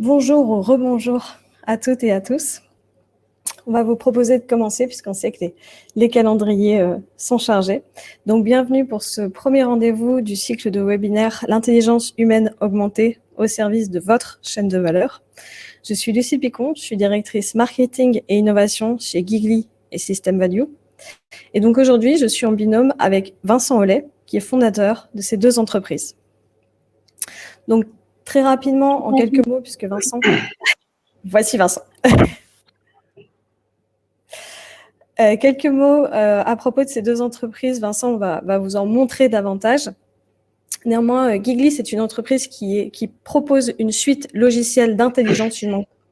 Bonjour ou rebonjour à toutes et à tous. On va vous proposer de commencer puisqu'on sait que les calendriers sont chargés. Donc bienvenue pour ce premier rendez-vous du cycle de webinaire L'intelligence humaine augmentée au service de votre chaîne de valeur. Je suis Lucie Picon, je suis directrice marketing et innovation chez Gigli et System Value. Et donc aujourd'hui, je suis en binôme avec Vincent Hollet, qui est fondateur de ces deux entreprises. Donc très rapidement, en quelques mots, puisque Vincent... Voici Vincent. Quelques mots à propos de ces deux entreprises. Vincent va vous en montrer davantage. Néanmoins, Gigli, c'est une entreprise qui propose une suite logicielle d'intelligence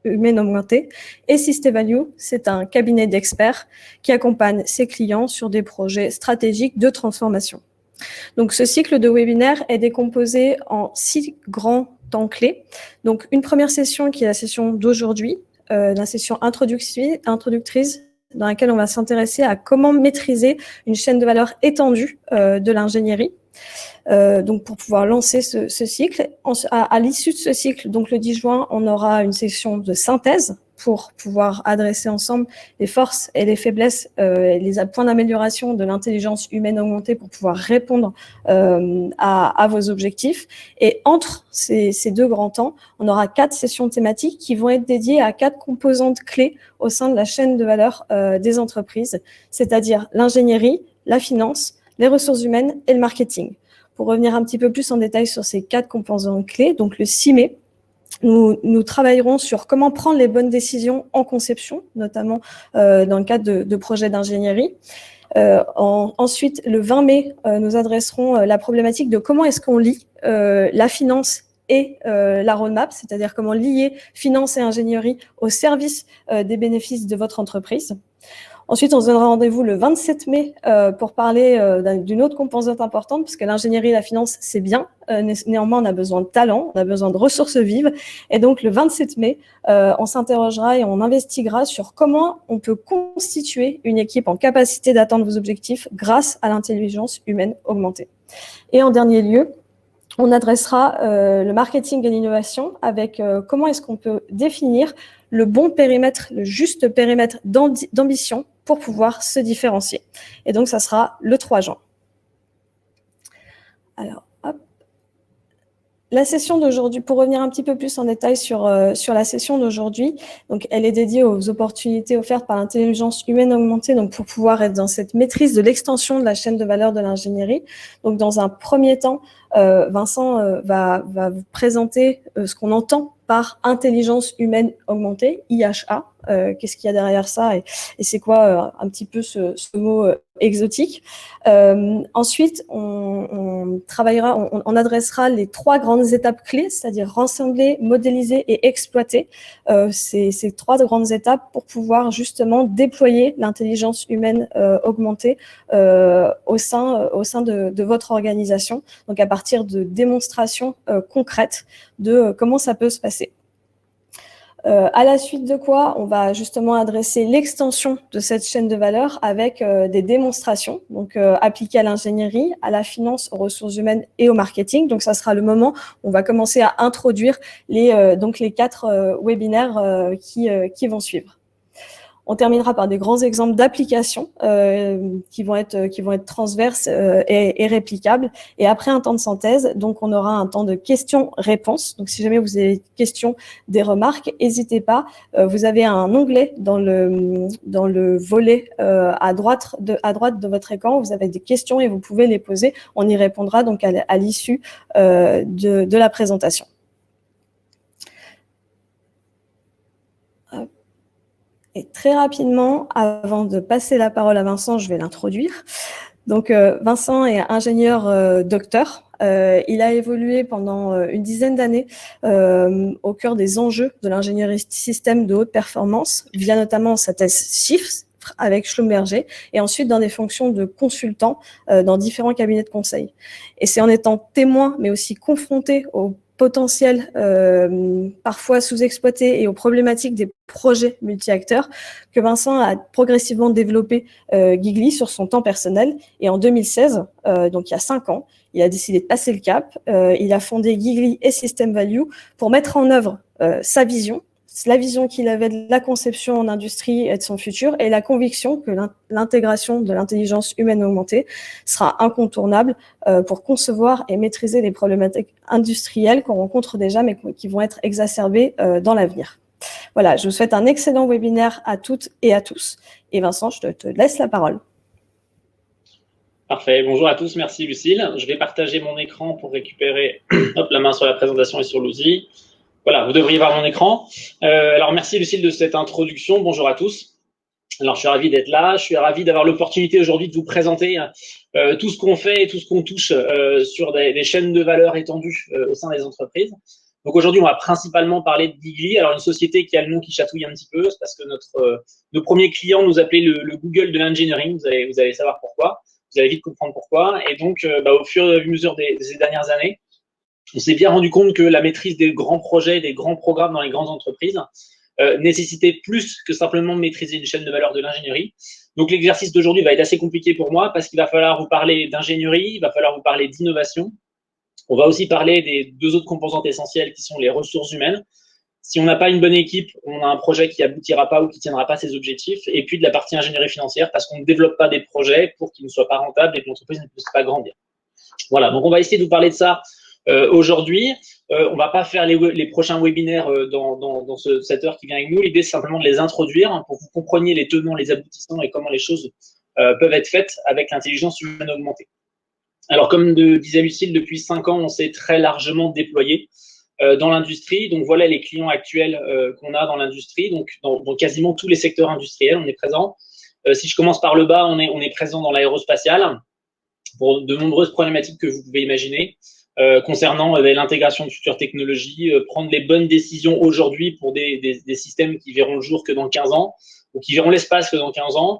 humaine augmentée. Et System Value, c'est un cabinet d'experts qui accompagne ses clients sur des projets stratégiques de transformation. Donc, ce cycle de webinaire est décomposé en 6 grands temps clés. Donc, une première session qui est la session d'aujourd'hui, la session introductrice, dans laquelle on va s'intéresser à comment maîtriser une chaîne de valeur étendue de l'ingénierie. Donc pour pouvoir lancer ce cycle. À l'issue de ce cycle, donc le 10 juin, on aura une session de synthèse pour pouvoir adresser ensemble les forces et les faiblesses, les points d'amélioration de l'intelligence humaine augmentée pour pouvoir répondre à vos objectifs. Et entre ces deux grands temps, on aura 4 sessions thématiques qui vont être dédiées à 4 composantes clés au sein de la chaîne de valeur des entreprises, c'est-à-dire l'ingénierie, la finance, les ressources humaines et le marketing. Pour revenir un petit peu plus en détail sur ces 4 composantes clés, donc le 6 mai, nous travaillerons sur comment prendre les bonnes décisions en conception, notamment dans le cadre de projets d'ingénierie. Ensuite, le 20 mai, nous adresserons la problématique de comment est-ce qu'on lie la finance et la roadmap, c'est-à-dire comment lier finance et ingénierie au service des bénéfices de votre entreprise. Ensuite, on se donnera rendez-vous le 27 mai pour parler d'une autre composante importante, parce que l'ingénierie et la finance, c'est bien. Néanmoins, on a besoin de talent, on a besoin de ressources vives. Et donc, le 27 mai, on s'interrogera et on investiguera sur comment on peut constituer une équipe en capacité d'atteindre vos objectifs grâce à l'intelligence humaine augmentée. Et en dernier lieu, on adressera le marketing et l'innovation avec comment est-ce qu'on peut définir le bon périmètre, le juste périmètre d'ambition pour pouvoir se différencier. Et donc, ça sera le 3 juin. Alors, hop. La session d'aujourd'hui, pour revenir un petit peu plus en détail sur la session d'aujourd'hui, donc elle est dédiée aux opportunités offertes par l'intelligence humaine augmentée, donc pour pouvoir être dans cette maîtrise de l'extension de la chaîne de valeur de l'ingénierie. Donc, dans un premier temps, Vincent va vous présenter ce qu'on entend par intelligence humaine augmentée, IHA. Qu'est-ce qu'il y a derrière ça et c'est quoi un petit peu ce mot exotique. Ensuite, on adressera les 3 grandes étapes clés, c'est-à-dire rassembler, modéliser et exploiter ces 3 grandes étapes pour pouvoir justement déployer l'intelligence humaine augmentée au sein de votre organisation, donc à partir de démonstrations concrètes de comment ça peut se passer. À la suite de quoi, on va justement adresser l'extension de cette chaîne de valeur avec des démonstrations, donc appliquées à l'ingénierie, à la finance, aux ressources humaines et au marketing. Donc, ça sera le moment où on va commencer à introduire les 4 webinaires qui vont suivre. On terminera par des grands exemples d'applications qui vont être transverses et réplicables. Et après un temps de synthèse, donc on aura un temps de questions-réponses. Donc si jamais vous avez des questions, des remarques, n'hésitez pas. Vous avez un onglet dans le volet à droite de votre écran. Vous avez des questions et vous pouvez les poser. On y répondra donc à l'issue de la présentation. Et très rapidement, avant de passer la parole à Vincent, je vais l'introduire. Donc, Vincent est ingénieur docteur. Il a évolué pendant une dizaine d'années au cœur des enjeux de l'ingénierie système de haute performance, via notamment sa thèse Chiffres avec Schlumberger, et ensuite dans des fonctions de consultant dans différents cabinets de conseil. Et c'est en étant témoin, mais aussi confronté aux potentiel parfois sous-exploité et aux problématiques des projets multi-acteurs que Vincent a progressivement développé Gigli sur son temps personnel. Et en 2016, donc il y a 5 ans, il a décidé de passer le cap. Il a fondé Gigli et System Value pour mettre en œuvre sa vision, la vision qu'il avait de la conception en industrie et de son futur, et la conviction que l'intégration de l'intelligence humaine augmentée sera incontournable pour concevoir et maîtriser les problématiques industrielles qu'on rencontre déjà, mais qui vont être exacerbées dans l'avenir. Voilà, je vous souhaite un excellent webinaire à toutes et à tous. Et Vincent, je te laisse la parole. Parfait. Bonjour à tous. Merci, Lucille. Je vais partager mon écran pour récupérer la main sur la présentation et sur l'outil. Voilà, vous devriez voir mon écran. Alors, merci, Lucille, de cette introduction. Bonjour à tous. Alors, je suis ravi d'être là. Je suis ravi d'avoir l'opportunité aujourd'hui de vous présenter tout ce qu'on fait et tout ce qu'on touche sur des chaînes de valeur étendues au sein des entreprises. Donc aujourd'hui, on va principalement parler de Gigli. Alors une société qui a le nom qui chatouille un petit peu, c'est parce que nos premiers clients nous appelaient le Google de l'engineering. Vous allez savoir pourquoi. Vous allez vite comprendre pourquoi. Et donc, au fur et à mesure ces dernières années, on s'est bien rendu compte que la maîtrise des grands projets, des grands programmes dans les grandes entreprises nécessitait plus que simplement maîtriser une chaîne de valeur de l'ingénierie. Donc l'exercice d'aujourd'hui va être assez compliqué pour moi parce qu'il va falloir vous parler d'ingénierie, il va falloir vous parler d'innovation. On va aussi parler des deux autres composantes essentielles qui sont les ressources humaines. Si on n'a pas une bonne équipe, on a un projet qui aboutira pas ou qui tiendra pas ses objectifs. Et puis de la partie ingénierie financière parce qu'on ne développe pas des projets pour qu'ils ne soient pas rentables et que l'entreprise ne puisse pas grandir. Voilà, donc on va essayer de vous parler de ça aujourd'hui. On va pas faire les prochains webinaires dans cette heure qui vient avec nous. L'idée, c'est simplement de les introduire pour que vous compreniez les tenants, les aboutissants et comment les choses peuvent être faites avec l'intelligence humaine augmentée. Alors, comme disait Lucille, depuis 5 ans, on s'est très largement déployé dans l'industrie. Donc, voilà les clients actuels qu'on a dans l'industrie. Donc, dans quasiment tous les secteurs industriels, on est présent. Si je commence par le bas, on est présent dans l'aérospatial pour de nombreuses problématiques que vous pouvez imaginer concernant l'intégration de futures technologies, prendre les bonnes décisions aujourd'hui pour des systèmes qui verront le jour que dans 15 ans ou qui verront l'espace que dans 15 ans,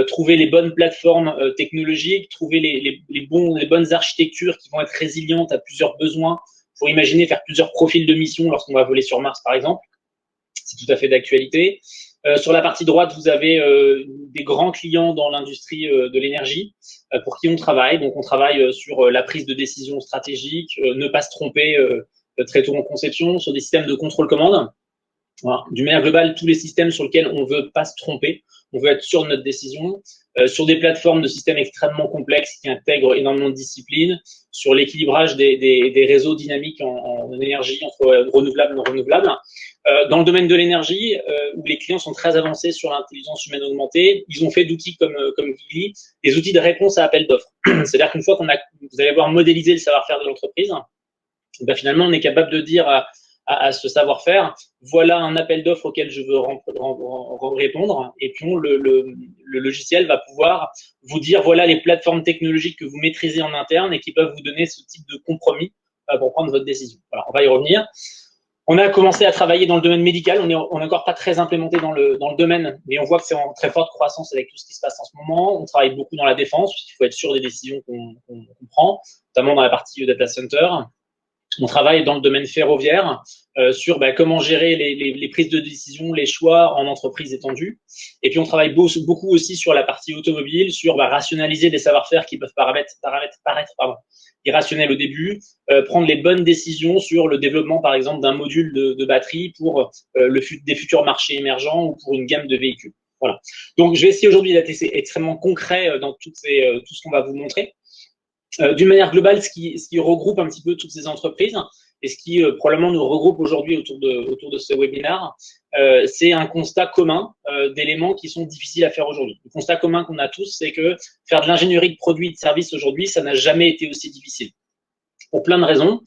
trouver les bonnes plateformes technologiques, trouver les bonnes architectures qui vont être résilientes à plusieurs besoins pour imaginer faire plusieurs profils de mission lorsqu'on va voler sur Mars, par exemple. C'est tout à fait d'actualité. Sur la partie droite, vous avez des grands clients dans l'industrie de l'énergie pour qui on travaille. Donc, on travaille sur la prise de décision stratégique, ne pas se tromper très tôt en conception, sur des systèmes de contrôle-commande. Voilà. D'une manière globale, tous les systèmes sur lesquels on veut pas se tromper, on veut être sûr de notre décision, sur des plateformes de systèmes extrêmement complexes qui intègrent énormément de disciplines, sur l'équilibrage des réseaux dynamiques en énergie entre renouvelables et non renouvelables. Dans le domaine de l'énergie, où les clients sont très avancés sur l'intelligence humaine augmentée, ils ont fait d'outils comme Gigli, des outils de réponse à appel d'offres. C'est-à-dire qu'une fois vous allez avoir modélisé le savoir-faire de l'entreprise, ben finalement, on est capable de dire à ce savoir-faire, voilà un appel d'offres auquel je veux répondre, et puis le logiciel va pouvoir vous dire, voilà les plateformes technologiques que vous maîtrisez en interne et qui peuvent vous donner ce type de compromis pour prendre votre décision. Voilà, on va y revenir. On a commencé à travailler dans le domaine médical, on n'est encore pas très implémenté dans le domaine, mais on voit que c'est en très forte croissance avec tout ce qui se passe en ce moment. On travaille beaucoup dans la défense, puisqu'il faut être sûr des décisions qu'on prend, notamment dans la partie data center. On travaille dans le domaine ferroviaire sur comment gérer les prises de décision, les choix en entreprise étendue. Et puis, on travaille beaucoup aussi sur la partie automobile, sur rationaliser des savoir-faire qui peuvent paraître irrationnels au début, prendre les bonnes décisions sur le développement, par exemple, d'un module de batterie pour des futurs marchés émergents ou pour une gamme de véhicules. Voilà. Donc, je vais essayer aujourd'hui d'être extrêmement concret dans tout ce qu'on va vous montrer. D'une manière globale, ce qui regroupe un petit peu toutes ces entreprises et ce qui probablement nous regroupe aujourd'hui autour de ce webinaire, c'est un constat commun d'éléments qui sont difficiles à faire aujourd'hui. Le constat commun qu'on a tous, c'est que faire de l'ingénierie de produits et de services aujourd'hui, ça n'a jamais été aussi difficile. Pour plein de raisons.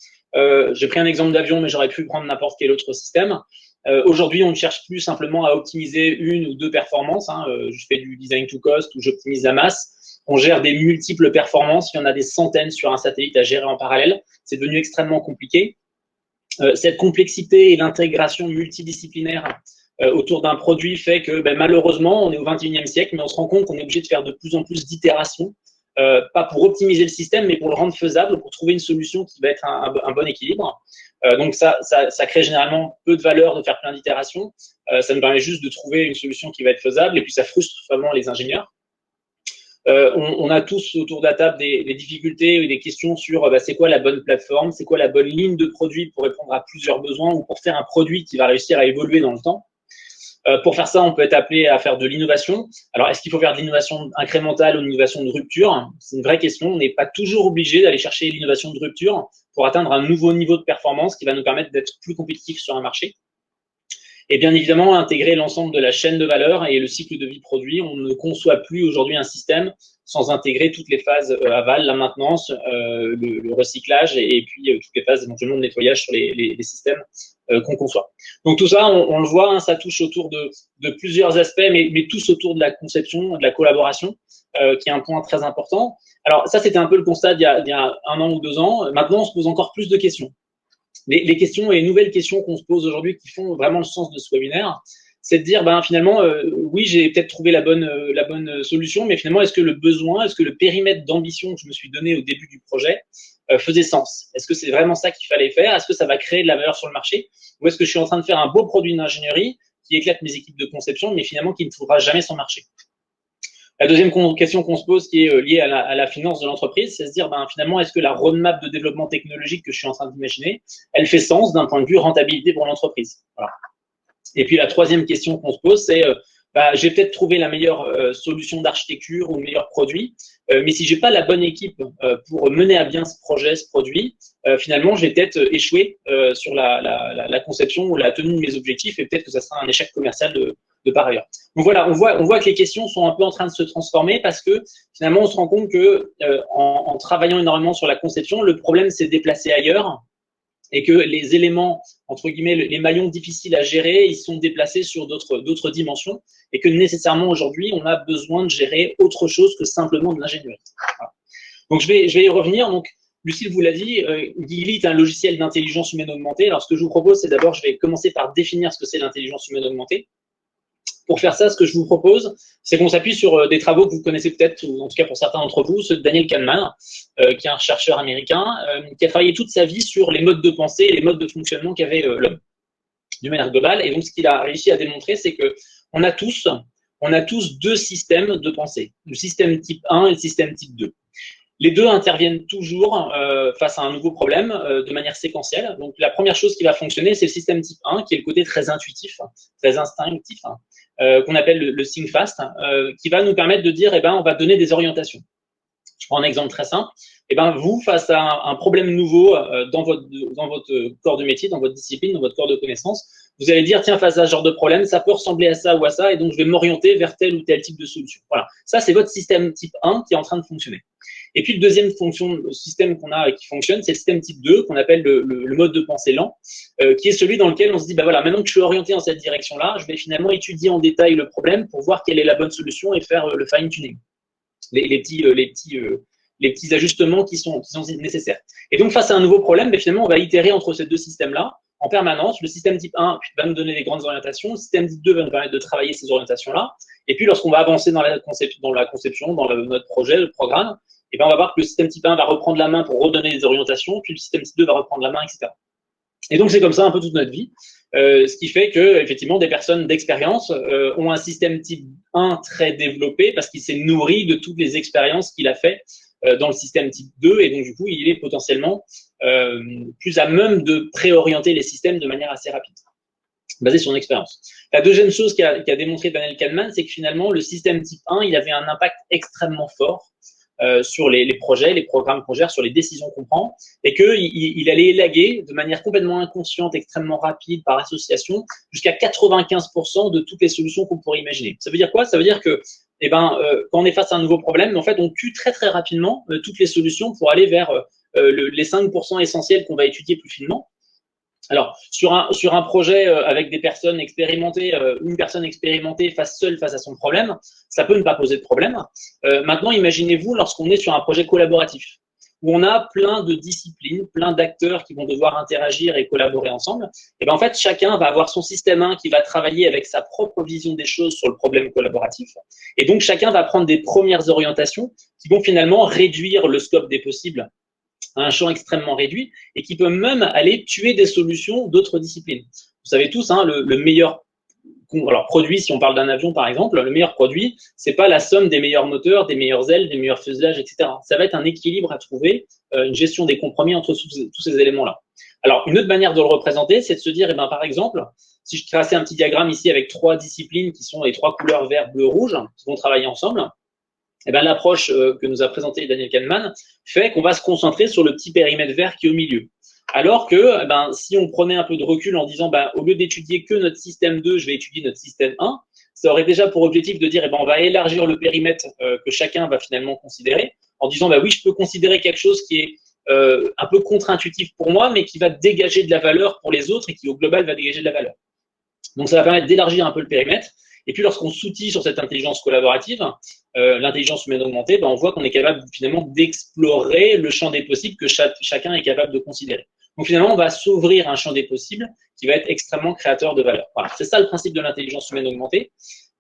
J'ai pris un exemple d'avion, mais j'aurais pu prendre n'importe quel autre système. Aujourd'hui, on ne cherche plus simplement à optimiser une ou deux performances. Je fais du design to cost ou j'optimise la masse. On gère des multiples performances. Il y en a des centaines sur un satellite à gérer en parallèle. C'est devenu extrêmement compliqué. Cette complexité et l'intégration multidisciplinaire autour d'un produit fait que malheureusement, on est au XXIe siècle, mais on se rend compte qu'on est obligé de faire de plus en plus d'itérations, pas pour optimiser le système, mais pour le rendre faisable, pour trouver une solution qui va être un bon équilibre. Donc ça crée généralement peu de valeur de faire plein d'itérations. Ça nous permet juste de trouver une solution qui va être faisable, et puis ça frustre vraiment les ingénieurs. On a tous autour de la table des difficultés ou des questions sur c'est quoi la bonne plateforme, c'est quoi la bonne ligne de produit pour répondre à plusieurs besoins ou pour faire un produit qui va réussir à évoluer dans le temps. Pour faire ça, on peut être appelé à faire de l'innovation. Alors, est-ce qu'il faut faire de l'innovation incrémentale ou de l'innovation de rupture? C'est une vraie question. On n'est pas toujours obligé d'aller chercher l'innovation de rupture pour atteindre un nouveau niveau de performance qui va nous permettre d'être plus compétitifs sur un marché. Et bien évidemment, intégrer l'ensemble de la chaîne de valeur et le cycle de vie produit. On ne conçoit plus aujourd'hui un système sans intégrer toutes les phases aval, la maintenance, le recyclage et puis toutes les phases éventuellement de nettoyage sur les systèmes qu'on conçoit. Donc tout ça, on le voit, hein, ça touche autour de plusieurs aspects, mais tous autour de la conception, de la collaboration, qui est un point très important. Alors ça, c'était un peu le constat il y a 1 an ou 2 ans. Maintenant, on se pose encore plus de questions. Les questions et les nouvelles questions qu'on se pose aujourd'hui qui font vraiment le sens de ce webinaire, c'est de dire, finalement, oui, j'ai peut-être trouvé la bonne solution, mais finalement, est-ce que le besoin, est-ce que le périmètre d'ambition que je me suis donné au début du projet faisait sens? Est-ce que c'est vraiment ça qu'il fallait faire? Est-ce que ça va créer de la valeur sur le marché? Ou est-ce que je suis en train de faire un beau produit d'ingénierie qui éclate mes équipes de conception, mais finalement qui ne trouvera jamais son marché? La deuxième question qu'on se pose, qui est liée à la finance de l'entreprise, c'est de se dire, finalement, est-ce que la roadmap de développement technologique que je suis en train d'imaginer, elle fait sens d'un point de vue rentabilité pour l'entreprise? Voilà. Et puis la troisième question qu'on se pose, c'est j'ai peut-être trouvé la meilleure solution d'architecture ou le meilleur produit, mais si j'ai pas la bonne équipe pour mener à bien ce projet, ce produit, finalement, je vais peut-être échouer sur la conception ou la tenue de mes objectifs et peut-être que ça sera un échec commercial de par ailleurs. Donc voilà, on voit que les questions sont un peu en train de se transformer parce que finalement, on se rend compte que en travaillant énormément sur la conception, le problème s'est déplacé ailleurs et que les éléments, entre guillemets, les maillons difficiles à gérer, ils sont déplacés sur d'autres dimensions et que nécessairement aujourd'hui, on a besoin de gérer autre chose que simplement de l'ingénierie. Voilà. Donc, je vais y revenir. Donc, Lucille vous l'a dit, Gigli est un logiciel d'intelligence humaine augmentée. Alors, ce que je vous propose, c'est d'abord, je vais commencer par définir ce que c'est l'intelligence humaine augmentée. Pour faire ça, ce que je vous propose, c'est qu'on s'appuie sur des travaux que vous connaissez peut-être, ou en tout cas pour certains d'entre vous, ceux de Daniel Kahneman, qui est un chercheur américain, qui a travaillé toute sa vie sur les modes de pensée et les modes de fonctionnement qu'avait l'homme, d'une manière globale. Et donc, ce qu'il a réussi à démontrer, c'est que on a tous 2 systèmes de pensée, le système type 1 et le système type 2. Les deux interviennent toujours face à un nouveau problème de manière séquentielle. Donc, la première chose qui va fonctionner, c'est le système type 1, qui est le côté très intuitif, très instinctif, qu'on appelle le think fast, qui va nous permettre de dire, on va donner des orientations. Je prends un exemple très simple. Vous, face à un problème nouveau dans votre corps de métier, dans votre discipline, dans votre corps de connaissances, vous allez dire, tiens, face à ce genre de problème, ça peut ressembler à ça ou à ça, et donc je vais m'orienter vers tel ou tel type de solution. Voilà. Ça, c'est votre système type 1 qui est en train de fonctionner. Et puis, le deuxième système qu'on a qui fonctionne, c'est le système type 2, qu'on appelle le mode de pensée lent, qui est celui dans lequel on se dit, maintenant que je suis orienté dans cette direction-là, je vais finalement étudier en détail le problème pour voir quelle est la bonne solution et faire le fine-tuning. Les petits ajustements qui sont nécessaires. Et donc, face à un nouveau problème, finalement, on va itérer entre ces deux systèmes-là en permanence. Le système type 1 va nous donner des grandes orientations, le système type 2 va nous permettre de travailler ces orientations-là. Et puis, lorsqu'on va avancer dans la conception, dans notre projet, le programme, on va voir que le système type 1 va reprendre la main pour redonner des orientations, puis le système type 2 va reprendre la main, etc. Et donc, c'est comme ça un peu toute notre vie. Ce qui fait que, effectivement, des personnes d'expérience ont un système type 1 très développé parce qu'il s'est nourri de toutes les expériences qu'il a fait dans le système type 2, et donc du coup, il est potentiellement plus à même de préorienter les systèmes de manière assez rapide, basée sur son expérience. La deuxième chose qu'a démontré Daniel Kahneman, c'est que finalement, le système type 1, il avait un impact extrêmement fort sur les projets, les programmes qu'on gère, sur les décisions qu'on prend, et qu'il allait élaguer de manière complètement inconsciente, extrêmement rapide, par association, jusqu'à 95% de toutes les solutions qu'on pourrait imaginer. Ça veut dire quoi? Ça veut dire que quand on est face à un nouveau problème, en fait, on tue très très rapidement toutes les solutions pour aller vers les 5% essentiels qu'on va étudier plus finement. Alors, sur un projet avec des personnes expérimentées, une personne expérimentée seule face à son problème, ça peut ne pas poser de problème. Maintenant, imaginez-vous lorsqu'on est sur un projet collaboratif, où on a plein de disciplines, plein d'acteurs qui vont devoir interagir et collaborer ensemble. Et en fait, chacun va avoir son système 1 qui va travailler avec sa propre vision des choses sur le problème collaboratif. Et donc, chacun va prendre des premières orientations qui vont finalement réduire le scope des possibles à un champ extrêmement réduit et qui peut même aller tuer des solutions d'autres disciplines. Vous savez tous, le meilleur alors, produit, si on parle d'un avion, par exemple, le meilleur produit, c'est pas la somme des meilleurs moteurs, des meilleures ailes, des meilleurs fuselages, etc. Ça va être un équilibre à trouver, une gestion des compromis entre tous ces éléments-là. Alors, une autre manière de le représenter, c'est de se dire, eh ben, par exemple, si je traçais un petit diagramme ici avec 3 disciplines qui sont les 3 couleurs vert, bleu, rouge, qui vont travailler ensemble, eh ben, l'approche que nous a présenté Daniel Kahneman fait qu'on va se concentrer sur le petit périmètre vert qui est au milieu. Alors que, si on prenait un peu de recul en disant, au lieu d'étudier que notre système 2, je vais étudier notre système 1, ça aurait déjà pour objectif de dire, on va élargir le périmètre que chacun va finalement considérer, en disant, oui, je peux considérer quelque chose qui est un peu contre-intuitif pour moi, mais qui va dégager de la valeur pour les autres et qui, au global, va dégager de la valeur. Donc, ça va permettre d'élargir un peu le périmètre. Et puis, lorsqu'on s'outille sur cette intelligence collaborative, l'intelligence humaine augmentée, on voit qu'on est capable finalement d'explorer le champ des possibles que chacun est capable de considérer. Donc, finalement, on va s'ouvrir un champ des possibles qui va être extrêmement créateur de valeur. Voilà, c'est ça le principe de l'intelligence humaine augmentée.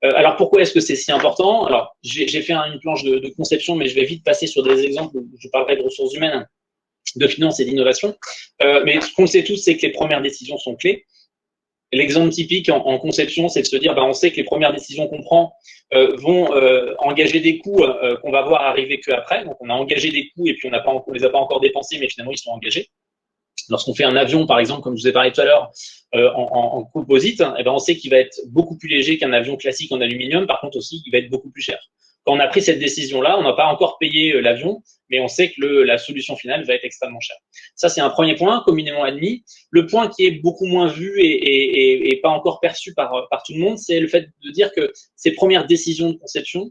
Alors, pourquoi est-ce que c'est si important? Alors, j'ai fait une planche de conception, mais je vais vite passer sur des exemples où je parlerai de ressources humaines, de finance et d'innovation. Mais ce qu'on sait tous, c'est que les premières décisions sont clés. L'exemple typique en conception, c'est de se dire, on sait que les premières décisions qu'on prend vont engager des coûts qu'on va voir arriver qu'après. Donc, on a engagé des coûts et puis on les a pas encore dépensés, mais finalement, ils sont engagés. Lorsqu'on fait un avion, par exemple, comme je vous ai parlé tout à l'heure, en composite, on sait qu'il va être beaucoup plus léger qu'un avion classique en aluminium. Par contre, aussi, il va être beaucoup plus cher. Quand on a pris cette décision-là, on n'a pas encore payé l'avion, mais on sait que la solution finale va être extrêmement chère. Ça, c'est un premier point, communément admis. Le point qui est beaucoup moins vu et pas encore perçu par tout le monde, c'est le fait de dire que ces premières décisions de conception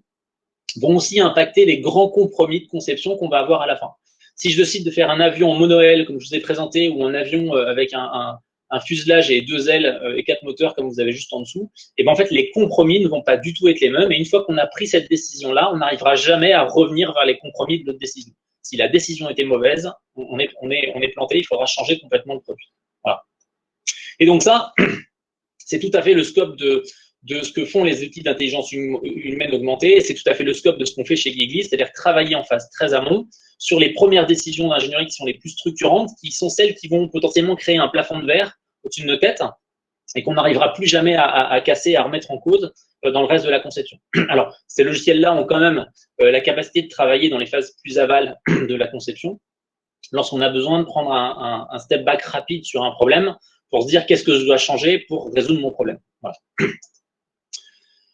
vont aussi impacter les grands compromis de conception qu'on va avoir à la fin. Si je décide de faire un avion en monoaile, comme je vous ai présenté, ou un avion avec un fuselage et 2 ailes et 4 moteurs, comme vous avez juste en dessous, et en fait, les compromis ne vont pas du tout être les mêmes. Et une fois qu'on a pris cette décision-là, on n'arrivera jamais à revenir vers les compromis de notre décision. Si la décision était mauvaise, on est planté, il faudra changer complètement le produit. Voilà. Et donc ça, c'est tout à fait le scope de ce que font les outils d'intelligence humaine augmentée, et c'est tout à fait le scope de ce qu'on fait chez Gigli, c'est-à-dire travailler en phase très amont sur les premières décisions d'ingénierie qui sont les plus structurantes, qui sont celles qui vont potentiellement créer un plafond de verre au-dessus de nos têtes et qu'on n'arrivera plus jamais à casser, à remettre en cause dans le reste de la conception. Alors, ces logiciels-là ont quand même la capacité de travailler dans les phases plus aval de la conception, lorsqu'on a besoin de prendre un step back rapide sur un problème pour se dire qu'est-ce que je dois changer pour résoudre mon problème. Voilà.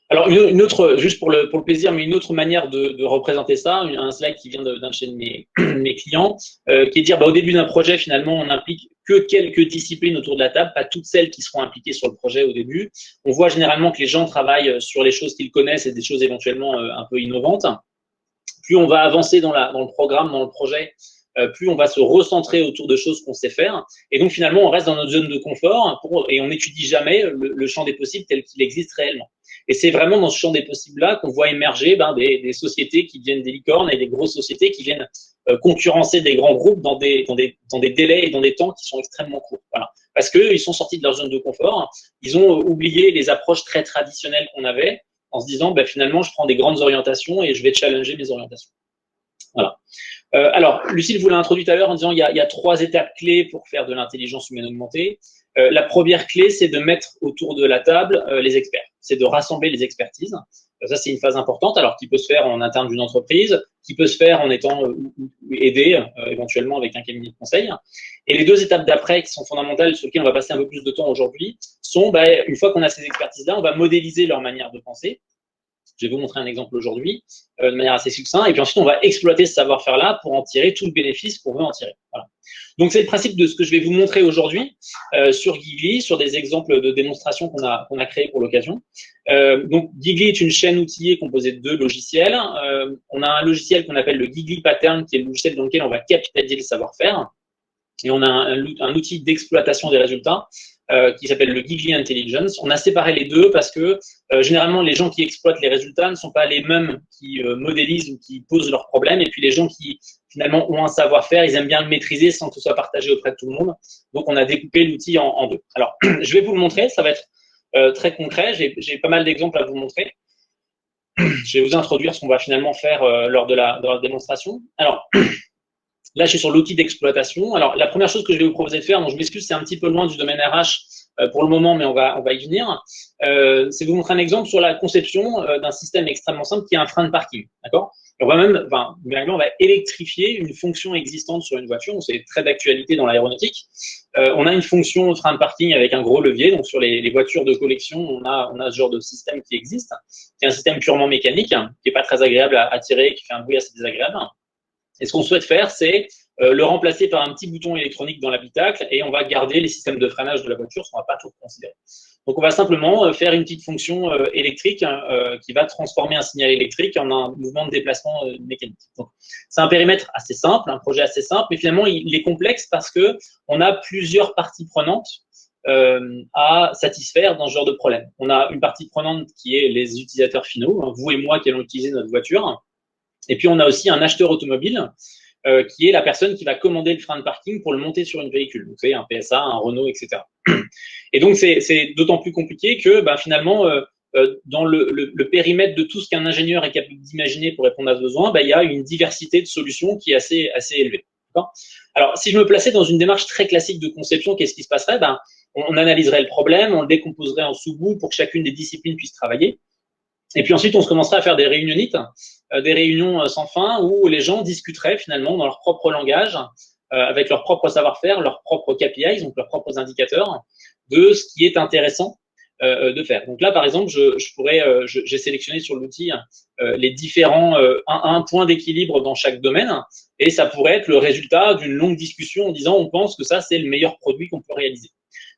Alors, une autre, juste pour le plaisir, mais une autre manière de représenter ça, un slide qui vient d'un de mes clients, qui est de dire, au début d'un projet, finalement, on n'implique que quelques disciplines autour de la table, pas toutes celles qui seront impliquées sur le projet au début. On voit généralement que les gens travaillent sur les choses qu'ils connaissent et des choses éventuellement un peu innovantes. Plus on va avancer dans le programme, dans le projet, plus on va se recentrer autour de choses qu'on sait faire. Et donc, finalement, on reste dans notre zone de confort et on n'étudie jamais le champ des possibles tel qu'il existe réellement. Et c'est vraiment dans ce champ des possibles-là qu'on voit émerger des sociétés qui deviennent des licornes et des grosses sociétés qui viennent concurrencer des grands groupes dans des délais et dans des temps qui sont extrêmement courts. Voilà. Parce qu'ils sont sortis de leur zone de confort, ils ont oublié les approches très traditionnelles qu'on avait en se disant, finalement, je prends des grandes orientations et je vais challenger mes orientations. Voilà. Alors, Lucille vous l'a introduit tout à l'heure en disant il y a 3 étapes clés pour faire de l'intelligence humaine augmentée. La première clé, c'est de mettre autour de la table les experts. C'est de rassembler les expertises. Ça, c'est une phase importante, alors qui peut se faire en interne d'une entreprise, qui peut se faire en étant aidé éventuellement avec un cabinet de conseil. Et les 2 étapes d'après qui sont fondamentales, sur lesquelles on va passer un peu plus de temps aujourd'hui, sont, une fois qu'on a ces expertises-là, on va modéliser leur manière de penser. Je vais vous montrer un exemple aujourd'hui de manière assez succincte. Et puis ensuite, on va exploiter ce savoir-faire-là pour en tirer tout le bénéfice qu'on veut en tirer. Voilà. Donc, c'est le principe de ce que je vais vous montrer aujourd'hui sur Gigli, sur des exemples de démonstrations qu'on a créés pour l'occasion. Donc, Gigli est une chaîne outillée composée de 2 logiciels. On a un logiciel qu'on appelle le Gigli Pattern, qui est le logiciel dans lequel on va capitaliser le savoir-faire. Et on a un outil d'exploitation des résultats qui s'appelle le Gigli Intelligence. On a séparé les 2 parce que généralement, les gens qui exploitent les résultats ne sont pas les mêmes qui modélisent ou qui posent leurs problèmes. Et puis, les gens qui, finalement, ont un savoir-faire, ils aiment bien le maîtriser sans que ce soit partagé auprès de tout le monde. Donc, on a découpé l'outil en 2. Alors, je vais vous le montrer. Ça va être très concret. J'ai pas mal d'exemples à vous montrer. Je vais vous introduire ce qu'on va finalement faire lors de la démonstration. Alors, là, je suis sur l'outil d'exploitation. Alors, la première chose que je vais vous proposer de faire, donc je m'excuse, c'est un petit peu loin du domaine RH, pour le moment, mais on va y venir. C'est de vous montrer un exemple sur la conception d'un système extrêmement simple qui est un frein de parking. D'accord? On va même, on va électrifier une fonction existante sur une voiture. C'est très d'actualité dans l'aéronautique. On a une fonction de frein de parking avec un gros levier. Donc sur les voitures de collection, on a ce genre de système qui existe. C'est un système purement mécanique, qui est pas très agréable à tirer, qui fait un bruit assez désagréable. Et ce qu'on souhaite faire, c'est le remplacer par un petit bouton électronique dans l'habitacle et on va garder les systèmes de freinage de la voiture, on ne va pas tout considérer. Donc, on va simplement faire une petite fonction électrique qui va transformer un signal électrique en un mouvement de déplacement mécanique. Donc, c'est un périmètre assez simple, un projet assez simple, mais finalement, il est complexe parce que on a plusieurs parties prenantes à satisfaire dans ce genre de problème. On a une partie prenante qui est les utilisateurs finaux, hein, vous et moi qui allons utiliser notre voiture. Et puis, on a aussi un acheteur automobile qui est la personne qui va commander le frein de parking pour le monter sur une véhicule. Donc, c'est un PSA, un Renault, etc. Et donc, c'est d'autant plus compliqué que finalement, dans le périmètre de tout ce qu'un ingénieur est capable d'imaginer pour répondre à ce besoin, il y a une diversité de solutions qui est assez élevée. Alors, si je me plaçais dans une démarche très classique de conception, qu'est-ce qui se passerait? On analyserait le problème, on le décomposerait en sous-bouts pour que chacune des disciplines puisse travailler. Et puis ensuite, on se commencerait à faire des réunionites, des réunions sans fin où les gens discuteraient finalement dans leur propre langage, avec leur propre savoir-faire, leurs propres KPIs, donc leurs propres indicateurs, de ce qui est intéressant de faire. Donc là, par exemple, j'ai sélectionné sur l'outil les différents un point d'équilibre dans chaque domaine, et ça pourrait être le résultat d'une longue discussion en disant on pense que ça c'est le meilleur produit qu'on peut réaliser.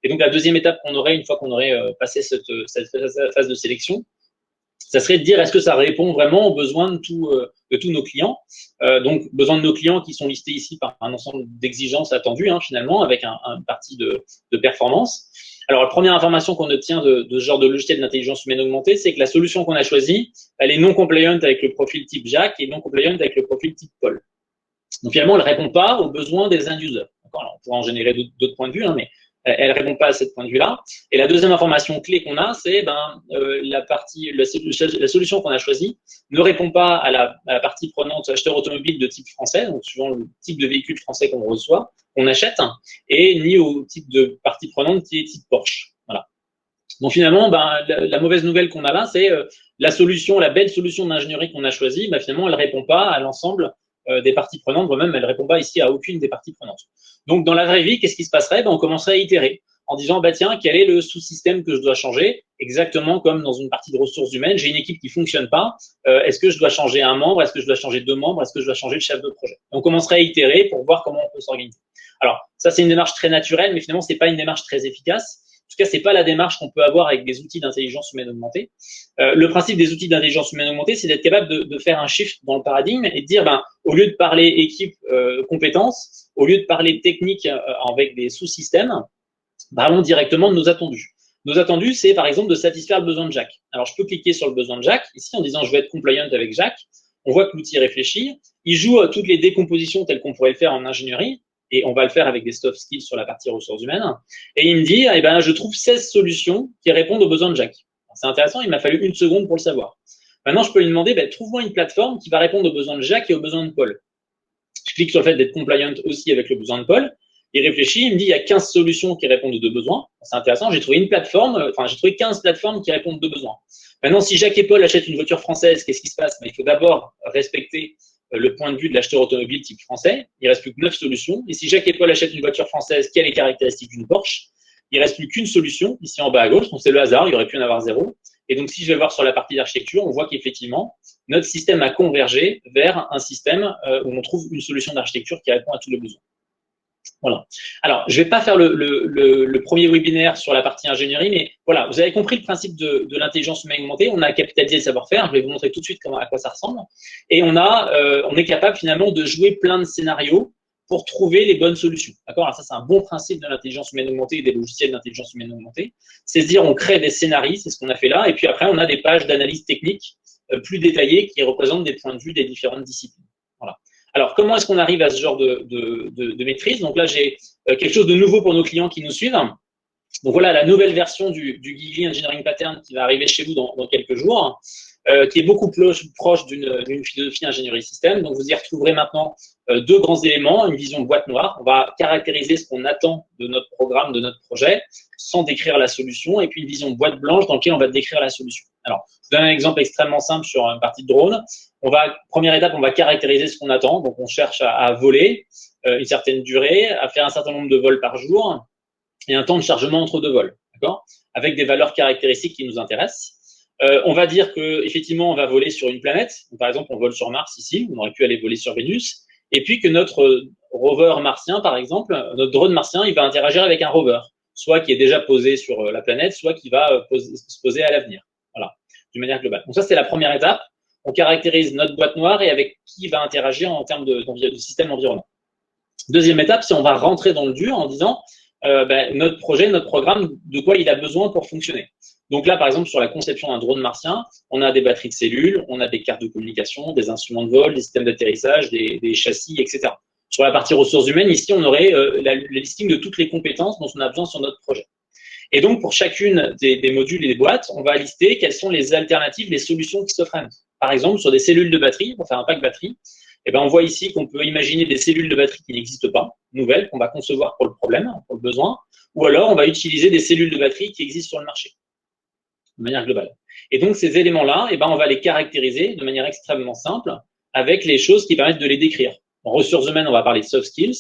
Et donc la deuxième étape qu'on aurait une fois qu'on aurait passé cette phase de sélection, ça serait de dire est-ce que ça répond vraiment aux besoins de tous nos clients. Donc, besoins de nos clients qui sont listés ici par un ensemble d'exigences attendues, finalement, avec une partie de performance. Alors, la première information qu'on obtient de ce genre de logiciel d'intelligence humaine augmentée, c'est que la solution qu'on a choisie, elle est non compliant avec le profil type Jacques et non compliant avec le profil type Paul. Donc, finalement, elle ne répond pas aux besoins des end-users. Alors, on pourra en générer d'autres points de vue, mais elle répond pas à ce point de vue-là. Et la deuxième information clé qu'on a, c'est la solution qu'on a choisie ne répond pas à la partie prenante acheteur automobile de type français, donc suivant le type de véhicule français qu'on reçoit, qu'on achète, et ni au type de partie prenante qui est type Porsche. Voilà. Donc finalement, la mauvaise nouvelle qu'on a là, c'est la belle solution d'ingénierie qu'on a choisie, finalement, elle répond pas à l'ensemble des parties prenantes, voire même elle répond pas ici à aucune des parties prenantes. Donc dans la vraie vie, qu'est-ce qui se passerait? On commencerait à itérer en disant tiens, quel est le sous-système que je dois changer? Exactement comme dans une partie de ressources humaines, j'ai une équipe qui fonctionne pas. Est-ce que je dois changer un membre? Est-ce que je dois changer 2 membres? Est-ce que je dois changer le chef de projet? Et on commencerait à itérer pour voir comment on peut s'organiser. Alors ça, c'est une démarche très naturelle, mais finalement, c'est pas une démarche très efficace. En tout cas, c'est pas la démarche qu'on peut avoir avec des outils d'intelligence humaine augmentée. Le principe des outils d'intelligence humaine augmentée, c'est d'être capable de faire un shift dans le paradigme et de dire, au lieu de parler équipe, compétences, au lieu de parler technique avec des sous-systèmes, parlons directement de nos attendus. Nos attendus, c'est par exemple de satisfaire le besoin de Jacques. Alors, je peux cliquer sur le besoin de Jacques ici en disant je veux être compliant avec Jacques. On voit que l'outil réfléchit. Il joue toutes les décompositions telles qu'on pourrait le faire en ingénierie. Et on va le faire avec des soft skills sur la partie ressources humaines. Et il me dit, je trouve 16 solutions qui répondent aux besoins de Jacques. C'est intéressant, il m'a fallu 1 seconde pour le savoir. Maintenant, je peux lui demander, trouve-moi une plateforme qui va répondre aux besoins de Jacques et aux besoins de Paul. Je clique sur le fait d'être compliant aussi avec le besoin de Paul. Il réfléchit, il me dit, il y a 15 solutions qui répondent aux 2 besoins. C'est intéressant, j'ai trouvé une plateforme, j'ai trouvé 15 plateformes qui répondent aux 2 besoins. Maintenant, si Jacques et Paul achètent une voiture française, qu'est-ce qui se passe? Il faut d'abord respecter le point de vue de l'acheteur automobile type français. Il reste plus que 9 solutions. Et si Jacques et Paul achètent une voiture française qui a les caractéristiques d'une Porsche, il reste plus qu'une solution, ici en bas à gauche. Donc c'est le hasard, il aurait pu en avoir 0. Et donc si je vais voir sur la partie d'architecture, on voit qu'effectivement, notre système a convergé vers un système où on trouve une solution d'architecture qui répond à tous les besoins. Voilà. Alors, je vais pas faire le premier webinaire sur la partie ingénierie, mais voilà, vous avez compris le principe de l'intelligence humaine augmentée. On a capitalisé le savoir-faire. Je vais vous montrer tout de suite à quoi ça ressemble. Et on est capable finalement de jouer plein de scénarios pour trouver les bonnes solutions. D'accord? Alors ça, c'est un bon principe de l'intelligence humaine augmentée et des logiciels d'intelligence humaine augmentée. C'est se dire, on crée des scénarios, c'est ce qu'on a fait là, et puis après, on a des pages d'analyse technique plus détaillées qui représentent des points de vue des différentes disciplines. Voilà. Alors, comment est-ce qu'on arrive à ce genre de maîtrise? Donc là, j'ai quelque chose de nouveau pour nos clients qui nous suivent. Donc voilà la nouvelle version du Gigli Engineering Pattern qui va arriver chez vous dans quelques jours, qui est beaucoup plus proche d'une philosophie ingénierie système. Donc vous y retrouverez maintenant deux grands éléments, une vision boîte noire. On va caractériser ce qu'on attend de notre programme, de notre projet, sans décrire la solution, et puis une vision boîte blanche dans laquelle on va décrire la solution. Alors, je vous donne un exemple extrêmement simple sur une partie de drone. Première étape, on va caractériser ce qu'on attend. Donc on cherche à voler une certaine durée, à faire un certain nombre de vols par jour, et un temps de chargement entre deux vols, d'accord, avec des valeurs caractéristiques qui nous intéressent. On va dire que effectivement on va voler sur une planète. Donc, par exemple, on vole sur Mars ici, on aurait pu aller voler sur Vénus, et puis que notre rover martien, par exemple, notre drone martien, il va interagir avec un rover, soit qui est déjà posé sur la planète, soit qui va se poser à l'avenir. Voilà, d'une manière globale. Donc ça, c'est la première étape. On caractérise notre boîte noire et avec qui il va interagir en termes de système environnant. Deuxième étape, c'est on va rentrer dans le dur en disant notre projet, notre programme, de quoi il a besoin pour fonctionner. Donc là, par exemple, sur la conception d'un drone martien, on a des batteries de cellules, on a des cartes de communication, des instruments de vol, des systèmes d'atterrissage, des châssis, etc. Sur la partie ressources humaines, ici, on aurait le listing de toutes les compétences dont on a besoin sur notre projet. Et donc, pour chacune des modules et des boîtes, on va lister quelles sont les alternatives, les solutions qui s'offrent à nous. Par exemple, sur des cellules de batterie, pour faire un pack batterie, eh ben, on voit ici qu'on peut imaginer des cellules de batterie qui n'existent pas, nouvelles, qu'on va concevoir pour le problème, pour le besoin, ou alors on va utiliser des cellules de batterie qui existent sur le marché, de manière globale. Et donc, ces éléments-là, eh ben, on va les caractériser de manière extrêmement simple avec les choses qui permettent de les décrire. En ressources humaines, on va parler de soft skills.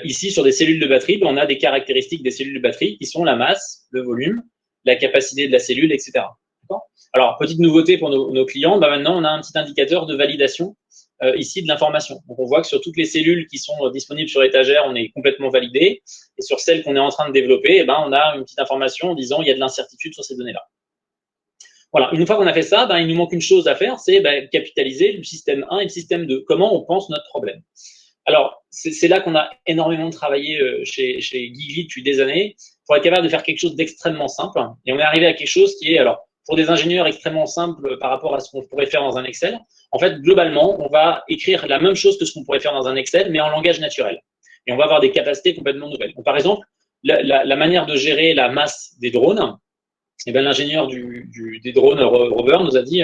Ici, sur des cellules de batterie, on a des caractéristiques des cellules de batterie qui sont la masse, le volume, la capacité de la cellule, etc. Alors, petite nouveauté pour nos clients, maintenant, on a un petit indicateur de validation ici de l'information. Donc, on voit que sur toutes les cellules qui sont disponibles sur étagère, on est complètement validé. Et sur celles qu'on est en train de développer, on a une petite information en disant il y a de l'incertitude sur ces données-là. Voilà, une fois qu'on a fait ça, il nous manque une chose à faire, c'est capitaliser le système 1 et le système 2. Comment on pense notre problème? Alors, c'est là qu'on a énormément travaillé chez Gigli depuis des années pour être capable de faire quelque chose d'extrêmement simple. Et on est arrivé à quelque chose qui est, alors, pour des ingénieurs, extrêmement simple par rapport à ce qu'on pourrait faire dans un Excel. En fait, globalement, on va écrire la même chose que ce qu'on pourrait faire dans un Excel, mais en langage naturel. Et on va avoir des capacités complètement nouvelles. Donc, par exemple, la manière de gérer la masse des drones, l'ingénieur des drones rover nous a dit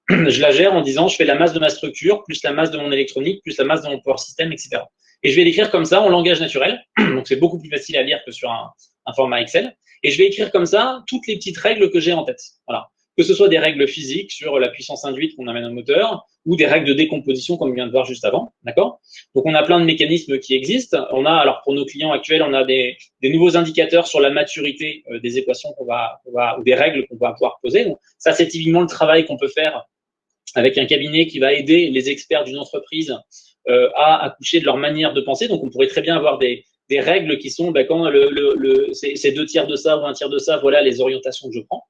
je la gère en disant je fais la masse de ma structure, plus la masse de mon électronique, plus la masse de mon power system, etc. Et je vais l'écrire comme ça en langage naturel. Donc, c'est beaucoup plus facile à lire que sur un format Excel. Et je vais écrire comme ça toutes les petites règles que j'ai en tête. Voilà. Que ce soit des règles physiques sur la puissance induite qu'on amène au moteur ou des règles de décomposition comme on vient de voir juste avant. D'accord? Donc, on a plein de mécanismes qui existent. On a, alors pour nos clients actuels, on a des nouveaux indicateurs sur la maturité des équations ou des règles qu'on va pouvoir poser. Donc, ça, c'est typiquement le travail qu'on peut faire avec un cabinet qui va aider les experts d'une entreprise à accoucher de leur manière de penser. Donc, on pourrait très bien avoir des règles qui sont quand c'est 2 tiers de ça ou 1 tiers de ça, voilà les orientations que je prends.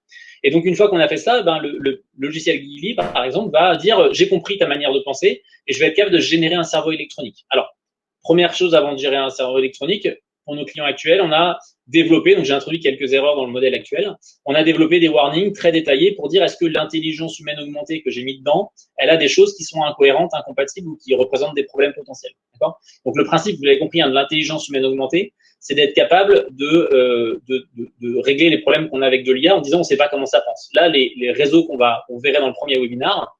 Et donc, une fois qu'on a fait ça, le logiciel Gigli, par exemple, va dire j'ai compris ta manière de penser et je vais être capable de générer un cerveau électronique. Alors, première chose avant de gérer un cerveau électronique, pour nos clients actuels, on a développé, donc j'ai introduit quelques erreurs dans le modèle actuel, on a développé des warnings très détaillés pour dire est-ce que l'intelligence humaine augmentée que j'ai mis dedans, elle a des choses qui sont incohérentes, incompatibles ou qui représentent des problèmes potentiels. D'accord ? Donc le principe, vous l'avez compris, de l'intelligence humaine augmentée, c'est d'être capable de régler les problèmes qu'on a avec de l'IA en disant on ne sait pas comment ça pense. Là, les réseaux qu'on verrait dans le premier webinaire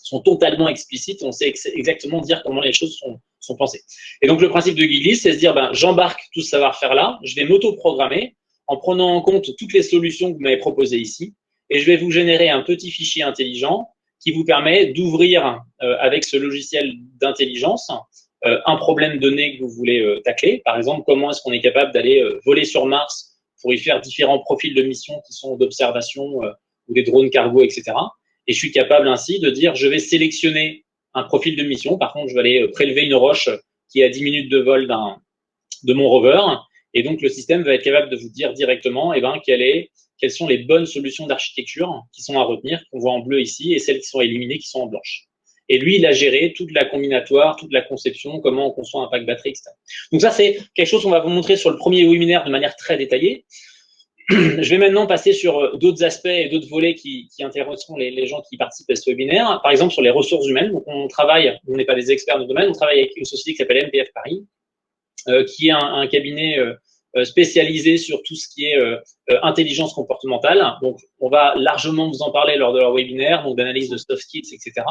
sont totalement explicites, on sait exactement dire comment les choses sont pensées. Et donc, le principe de Gigli, c'est se dire, j'embarque tout ce savoir-faire-là, je vais m'auto-programmer en prenant en compte toutes les solutions que vous m'avez proposées ici, et je vais vous générer un petit fichier intelligent qui vous permet d'ouvrir avec ce logiciel d'intelligence un problème donné que vous voulez tacler. Par exemple, comment est-ce qu'on est capable d'aller voler sur Mars pour y faire différents profils de missions qui sont d'observation ou des drones cargo, etc. Et je suis capable ainsi de dire, je vais sélectionner un profil de mission. Par contre, je vais aller prélever une roche qui est à 10 minutes de vol de mon rover. Et donc, le système va être capable de vous dire directement quelles sont les bonnes solutions d'architecture qui sont à retenir, qu'on voit en bleu ici, et celles qui sont éliminées qui sont en blanche. Et lui, il a géré toute la combinatoire, toute la conception, comment on conçoit un pack batterie, etc. Donc ça, c'est quelque chose qu'on va vous montrer sur le premier webinaire de manière très détaillée. Je vais maintenant passer sur d'autres aspects et d'autres volets qui intéresseront les gens qui participent à ce webinaire. Par exemple, sur les ressources humaines. Donc, on n'est pas des experts de domaine, on travaille avec une société qui s'appelle MPF Paris, qui est un cabinet spécialisés sur tout ce qui est intelligence comportementale. Donc, on va largement vous en parler lors de leur webinaire, donc d'analyse de soft skills, etc.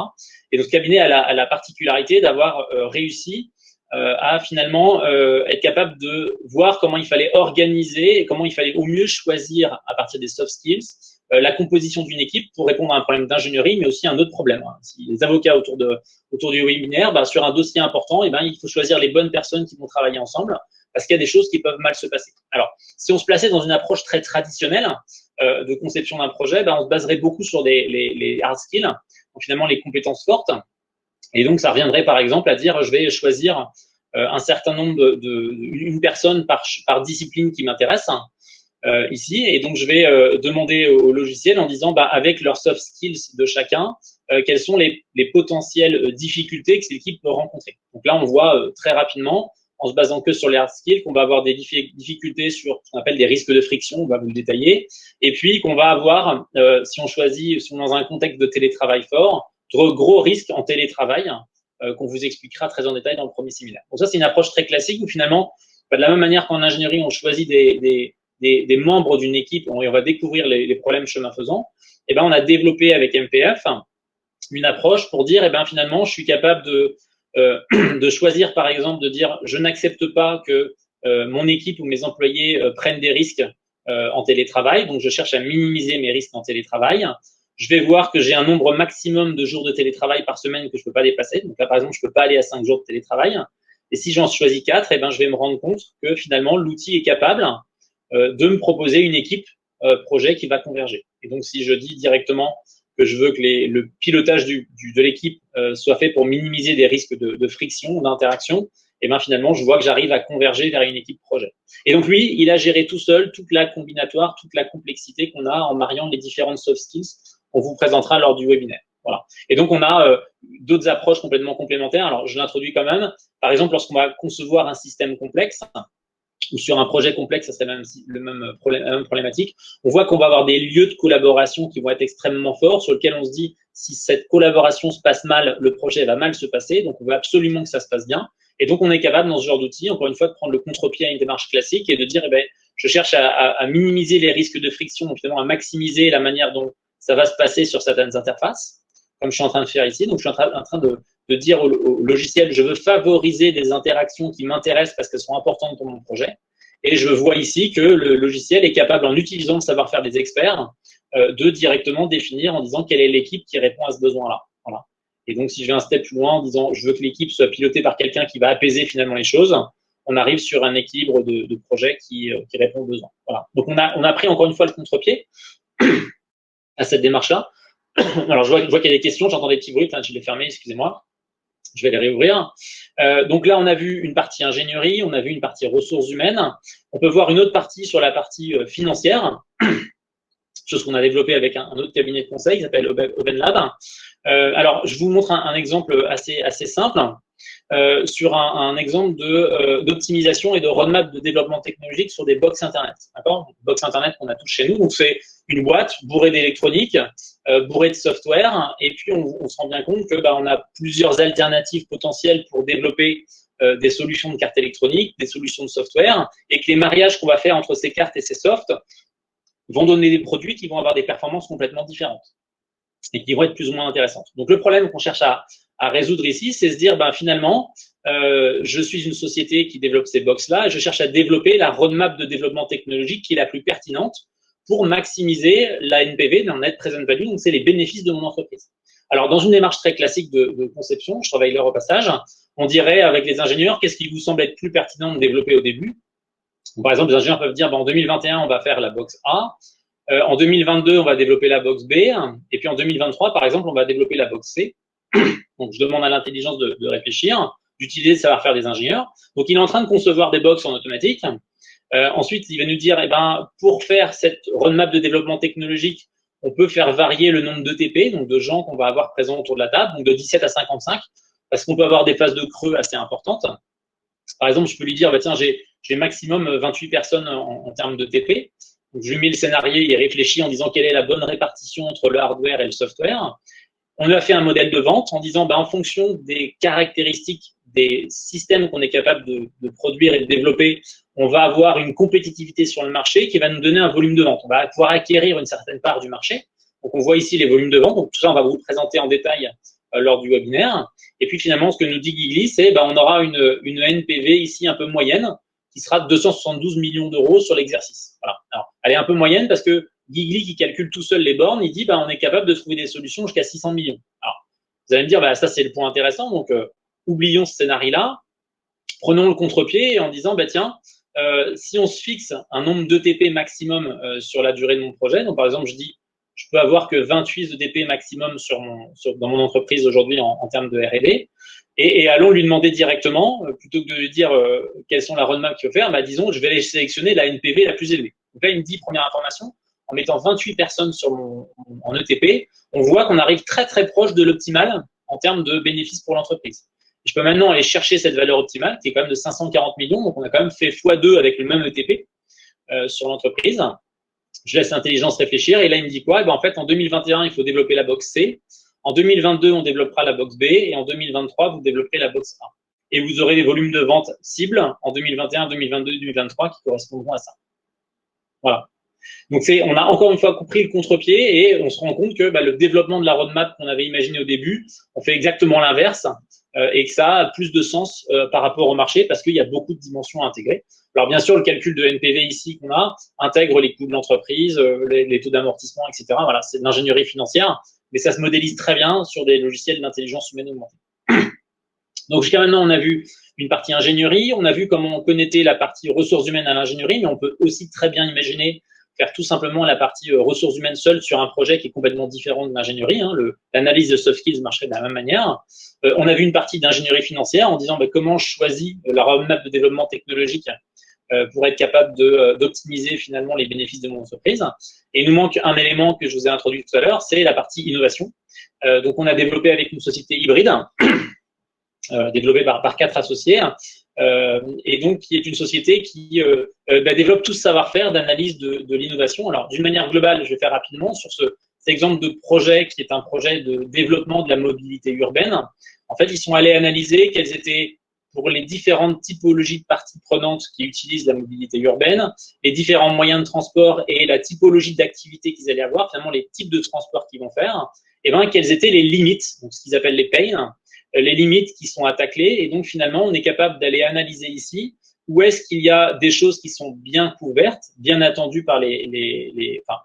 Et notre cabinet a la particularité d'avoir réussi à finalement être capable de voir comment il fallait organiser et comment il fallait au mieux choisir à partir des soft skills la composition d'une équipe pour répondre à un problème d'ingénierie, mais aussi à un autre problème. Si les avocats autour du webinaire, sur un dossier important, il faut choisir les bonnes personnes qui vont travailler ensemble parce qu'il y a des choses qui peuvent mal se passer. Alors, si on se plaçait dans une approche très traditionnelle de conception d'un projet, on se baserait beaucoup sur les hard skills, donc finalement les compétences fortes. Et donc, ça reviendrait par exemple à dire, je vais choisir un certain nombre une personne par discipline qui m'intéresse ici, et donc je vais demander au logiciel en disant, avec leurs soft skills de chacun, quelles sont les potentielles difficultés que cette équipe peut rencontrer. Donc là, on voit très rapidement, en se basant que sur les hard skills, qu'on va avoir des difficultés sur ce qu'on appelle des risques de friction, on va vous le détailler, et puis qu'on va avoir, si on on est dans un contexte de télétravail fort, de gros risques en télétravail qu'on vous expliquera très en détail dans le premier séminaire. Donc ça, c'est une approche très classique où finalement, de la même manière qu'en ingénierie, on choisit des membres d'une équipe, on va découvrir les problèmes chemin faisant, et on a développé avec MPF une approche pour dire, finalement, je suis capable de choisir, par exemple, de dire, je n'accepte pas que mon équipe ou mes employés prennent des risques en télétravail, donc je cherche à minimiser mes risques en télétravail. Je vais voir que j'ai un nombre maximum de jours de télétravail par semaine que je ne peux pas dépasser. Donc là, par exemple, je ne peux pas aller à 5 jours de télétravail. Et si j'en choisis 4, je vais me rendre compte que finalement, l'outil est capable de me proposer une équipe projet qui va converger. Et donc, si je dis directement que je veux que le pilotage de l'équipe soit fait pour minimiser des risques de friction, d'interaction, finalement, je vois que j'arrive à converger vers une équipe projet. Et donc, lui, il a géré tout seul toute la combinatoire, toute la complexité qu'on a en mariant les différentes soft skills qu'on vous présentera lors du webinaire. Voilà. Et donc, on a d'autres approches complètement complémentaires. Alors, je l'introduis quand même. Par exemple, lorsqu'on va concevoir un système complexe, ou sur un projet complexe, ça serait la même problématique, on voit qu'on va avoir des lieux de collaboration qui vont être extrêmement forts, sur lesquels on se dit, si cette collaboration se passe mal, le projet va mal se passer, donc on veut absolument que ça se passe bien. Et donc, on est capable, dans ce genre d'outil, encore une fois, de prendre le contre-pied à une démarche classique et de dire, je cherche à minimiser les risques de friction, donc finalement à maximiser la manière dont ça va se passer sur certaines interfaces, comme je suis en train de faire ici. Donc, je suis en train de dire au logiciel, je veux favoriser des interactions qui m'intéressent parce qu'elles sont importantes pour mon projet. Et je vois ici que le logiciel est capable, en utilisant le savoir-faire des experts, de directement définir en disant quelle est l'équipe qui répond à ce besoin-là. Voilà. Et donc, si je vais un step plus loin en disant je veux que l'équipe soit pilotée par quelqu'un qui va apaiser finalement les choses, on arrive sur un équilibre de projet qui répond aux besoins. Voilà. Donc, on a pris encore une fois le contre-pied à cette démarche-là. Alors, je vois qu'il y a des questions, j'entends des petits bruits, je l'ai fermé, excusez-moi. Je vais les réouvrir. Donc là, on a vu une partie ingénierie, on a vu une partie ressources humaines. On peut voir une autre partie sur la partie financière, chose qu'on a développée avec un autre cabinet de conseil qui s'appelle OpenLab. Alors, je vous montre un exemple assez simple sur un exemple d'optimisation et de roadmap de développement technologique sur des box Internet. D'accord ? Box Internet qu'on a tous chez nous. Donc, c'est une boîte bourrée d'électronique, bourrée de software. Et puis, on se rend bien compte que on a plusieurs alternatives potentielles pour développer des solutions de cartes électroniques, des solutions de software, et que les mariages qu'on va faire entre ces cartes et ces softs vont donner des produits qui vont avoir des performances complètement différentes et qui vont être plus ou moins intéressantes. Donc, le problème qu'on cherche à résoudre ici, c'est se dire, finalement, je suis une société qui développe ces box-là et je cherche à développer la roadmap de développement technologique qui est la plus pertinente pour maximiser la NPV, la Net Present Value, donc c'est les bénéfices de mon entreprise. Alors, dans une démarche très classique de conception, je travaille là au passage, on dirait avec les ingénieurs, qu'est-ce qui vous semble être plus pertinent de développer au début ? Donc, par exemple, les ingénieurs peuvent dire, en 2021, on va faire la box A, en 2022, on va développer la box B, et puis en 2023, par exemple, on va développer la box C. Donc, je demande à l'intelligence de réfléchir, d'utiliser le savoir-faire des ingénieurs. Donc, il est en train de concevoir des box en automatique. Ensuite, il va nous dire, pour faire cette roadmap de développement technologique, on peut faire varier le nombre d'ETP, donc de gens qu'on va avoir présents autour de la table, donc de 17 à 55, parce qu'on peut avoir des phases de creux assez importantes. Par exemple, je peux lui dire, tiens, j'ai maximum 28 personnes en termes de TP. Donc, je lui mets le scénario, il réfléchit en disant quelle est la bonne répartition entre le hardware et le software. On lui a fait un modèle de vente en disant, en fonction des caractéristiques des systèmes qu'on est capable de produire et de développer, on va avoir une compétitivité sur le marché qui va nous donner un volume de vente. On va pouvoir acquérir une certaine part du marché. Donc, on voit ici les volumes de vente. Donc, tout ça, on va vous le présenter en détail lors du webinaire. Et puis, finalement, ce que nous dit Gigli, c'est on aura une NPV ici un peu moyenne qui sera de 272 millions d'euros sur l'exercice. Voilà. Alors, elle est un peu moyenne parce que Gigli, qui calcule tout seul les bornes, il dit on est capable de trouver des solutions jusqu'à 600 millions. Alors, vous allez me dire, ça, c'est le point intéressant. Donc, oublions ce scénario-là. Prenons le contre-pied en disant, tiens, si on se fixe un nombre d'ETP maximum sur la durée de mon projet, donc par exemple, je dis, je peux avoir que 28 ETP maximum dans mon entreprise aujourd'hui en termes de R&D, et allons lui demander directement, plutôt que de lui dire quelles sont la roadmap qu'il faut faire, disons, je vais aller sélectionner la NPV la plus élevée. Donc là, il me dit, première information, en mettant 28 personnes en ETP, on voit qu'on arrive très très proche de l'optimal en termes de bénéfices pour l'entreprise. Je peux maintenant aller chercher cette valeur optimale qui est quand même de 540 millions, donc on a quand même fait x2 avec le même ETP sur l'entreprise. Je laisse l'intelligence réfléchir et là il me dit quoi? En fait, en 2021, il faut développer la box C. En 2022, on développera la box B et en 2023, vous développerez la box A. Et vous aurez des volumes de vente cibles en 2021, 2022, 2023 qui correspondront à ça. Voilà. Donc, on a encore une fois compris le contre-pied et on se rend compte que le développement de la roadmap qu'on avait imaginé au début, on fait exactement l'inverse et que ça a plus de sens par rapport au marché parce qu'il y a beaucoup de dimensions à intégrer. Alors, bien sûr, le calcul de NPV ici qu'on a intègre les coûts de l'entreprise, les taux d'amortissement, etc. Voilà, c'est de l'ingénierie financière, mais ça se modélise très bien sur des logiciels d'intelligence humaine augmentée. Donc, jusqu'à maintenant, on a vu une partie ingénierie, on a vu comment on connectait la partie ressources humaines à l'ingénierie, mais on peut aussi très bien imaginer faire tout simplement la partie ressources humaines seule sur un projet qui est complètement différent de l'ingénierie. L'analyse de soft skills marcherait de la même manière. On a vu une partie d'ingénierie financière en disant comment je choisis la roadmap de développement technologique pour être capable d'optimiser finalement les bénéfices de mon entreprise. Et il nous manque un élément que je vous ai introduit tout à l'heure, c'est la partie innovation. Donc, on a développé avec une société hybride, développée par 4 associés, et donc qui est une société qui développe tout ce savoir-faire d'analyse de l'innovation. Alors, d'une manière globale, je vais faire rapidement sur cet exemple de projet qui est un projet de développement de la mobilité urbaine. En fait, ils sont allés analyser quelles étaient, pour les différentes typologies de parties prenantes qui utilisent la mobilité urbaine, les différents moyens de transport et la typologie d'activité qu'ils allaient avoir, finalement les types de transport qu'ils vont faire, et quelles étaient les limites, donc ce qu'ils appellent les pains, les limites qui sont à tacler. Et donc, finalement, on est capable d'aller analyser ici où est-ce qu'il y a des choses qui sont bien couvertes, bien attendues par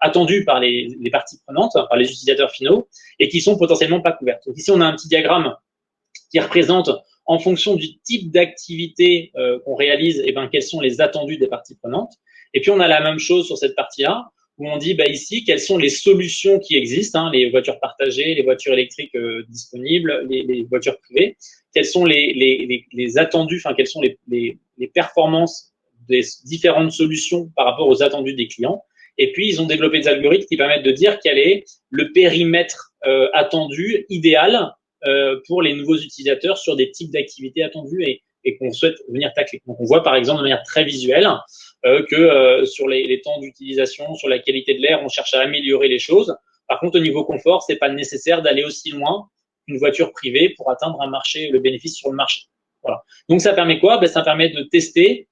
attendues par les parties prenantes, par les utilisateurs finaux, et qui sont potentiellement pas couvertes. Donc, ici, on a un petit diagramme qui représente, en fonction du type d'activité qu'on réalise, quels sont les attendus des parties prenantes. Et puis, on a la même chose sur cette partie-là, où on dit ici quelles sont les solutions qui existent, les voitures partagées, les voitures électriques disponibles, les voitures privées, quels sont les attendus, quelles sont les performances des différentes solutions par rapport aux attendus des clients. Et puis, ils ont développé des algorithmes qui permettent de dire quel est le périmètre attendu idéal pour les nouveaux utilisateurs sur des types d'activités attendues et qu'on souhaite venir tacler. Donc, on voit par exemple de manière très visuelle que sur les temps d'utilisation, sur la qualité de l'air, on cherche à améliorer les choses. Par contre, au niveau confort, c'est pas nécessaire d'aller aussi loin qu'une voiture privée pour atteindre le bénéfice sur le marché. Voilà. Donc, ça permet quoi? Ça permet de tester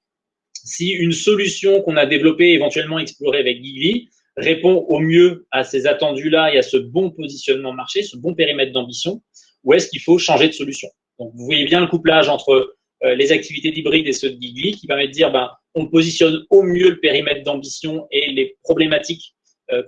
si une solution qu'on a développée, éventuellement explorée avec Gigli, répond au mieux à ces attendus-là et à ce bon positionnement marché, ce bon périmètre d'ambition, ou est-ce qu'il faut changer de solution? Donc, vous voyez bien le couplage entre les activités d'hybride et ceux de Gigli qui permet de dire on positionne au mieux le périmètre d'ambition et les problématiques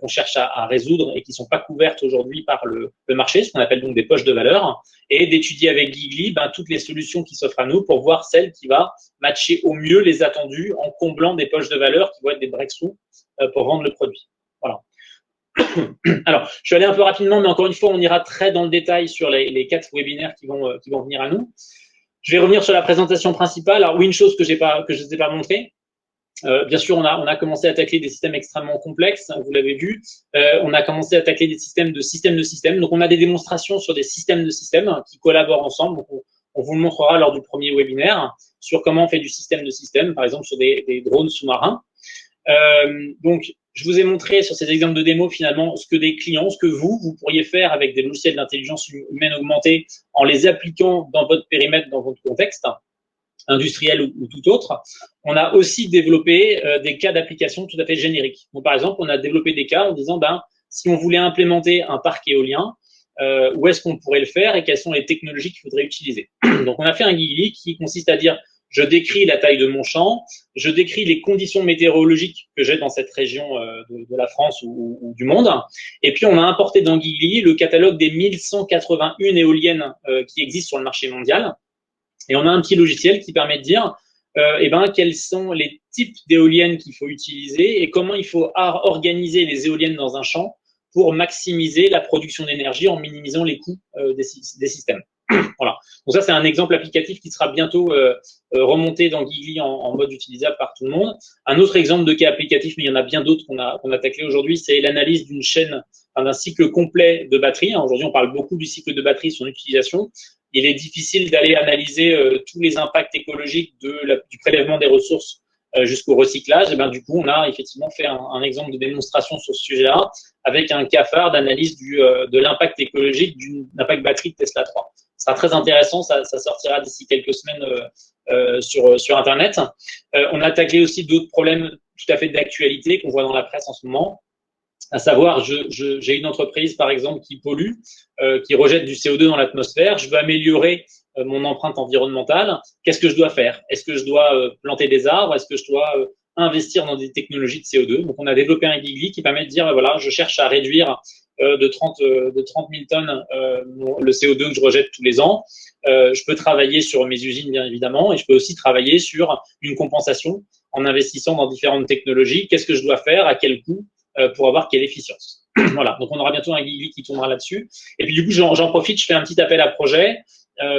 qu'on cherche à résoudre et qui ne sont pas couvertes aujourd'hui par le marché, ce qu'on appelle donc des poches de valeur, et d'étudier avec Gigli toutes les solutions qui s'offrent à nous pour voir celle qui va matcher au mieux les attendus en comblant des poches de valeur qui vont être des breakthroughs pour vendre le produit. Voilà. Alors, je suis allé un peu rapidement, mais encore une fois, on ira très dans le détail sur les 4 webinaires qui vont venir à nous. Je vais revenir sur la présentation principale. Alors, oui, une chose que je ne vous ai pas montré. Bien sûr, on a commencé à tacler des systèmes extrêmement complexes, vous l'avez vu. On a commencé à tacler des systèmes de systèmes. Donc, on a des démonstrations sur des systèmes de systèmes qui collaborent ensemble. Donc, on vous le montrera lors du premier webinaire sur comment on fait du système de système, par exemple sur des drones sous-marins. Donc, je vous ai montré sur ces exemples de démo finalement ce que des clients, ce que vous pourriez faire avec des logiciels d'intelligence humaine augmentée en les appliquant dans votre périmètre, dans votre contexte. industriel ou tout autre. On a aussi développé des cas d'application tout à fait génériques. Donc, par exemple, on a développé des cas en disant, si on voulait implémenter un parc éolien, où est-ce qu'on pourrait le faire et quelles sont les technologies qu'il faudrait utiliser. Donc, on a fait un Gigli qui consiste à dire, je décris la taille de mon champ, je décris les conditions météorologiques que j'ai dans cette région de la France ou du monde, et puis on a importé dans Gigli le catalogue des 1181 éoliennes qui existent sur le marché mondial, et on a un petit logiciel qui permet de dire quels sont les types d'éoliennes qu'il faut utiliser et comment il faut organiser les éoliennes dans un champ pour maximiser la production d'énergie en minimisant les coûts des systèmes. Voilà. Donc ça, c'est un exemple applicatif qui sera bientôt remonté dans Gigli en mode utilisable par tout le monde. Un autre exemple de cas applicatif, mais il y en a bien d'autres qu'on a taclé aujourd'hui, c'est l'analyse d'une chaîne, d'un cycle complet de batterie. Aujourd'hui, on parle beaucoup du cycle de batterie, son utilisation. Il est difficile d'aller analyser tous les impacts écologiques du prélèvement des ressources jusqu'au recyclage. Et du coup, on a effectivement fait un exemple de démonstration sur ce sujet-là avec un cas phare d'analyse de l'impact écologique d'un pack batterie de Tesla 3. Ce sera très intéressant, ça sortira d'ici quelques semaines sur Internet. On a taclé aussi d'autres problèmes tout à fait d'actualité qu'on voit dans la presse en ce moment. À savoir, j'ai une entreprise, par exemple, qui pollue, qui rejette du CO2 dans l'atmosphère. Je veux améliorer mon empreinte environnementale. Qu'est-ce que je dois faire? Est-ce que je dois planter des arbres? Est-ce que je dois investir dans des technologies de CO2? Donc, on a développé un Gigli qui permet de dire, voilà, je cherche à réduire de 30 000 tonnes le CO2 que je rejette tous les ans. Je peux travailler sur mes usines, bien évidemment, et je peux aussi travailler sur une compensation en investissant dans différentes technologies. Qu'est-ce que je dois faire? À quel coût? Pour avoir quelle efficience. Voilà, donc on aura bientôt un Gigli qui tournera là-dessus. Et puis du coup, j'en profite, je fais un petit appel à projet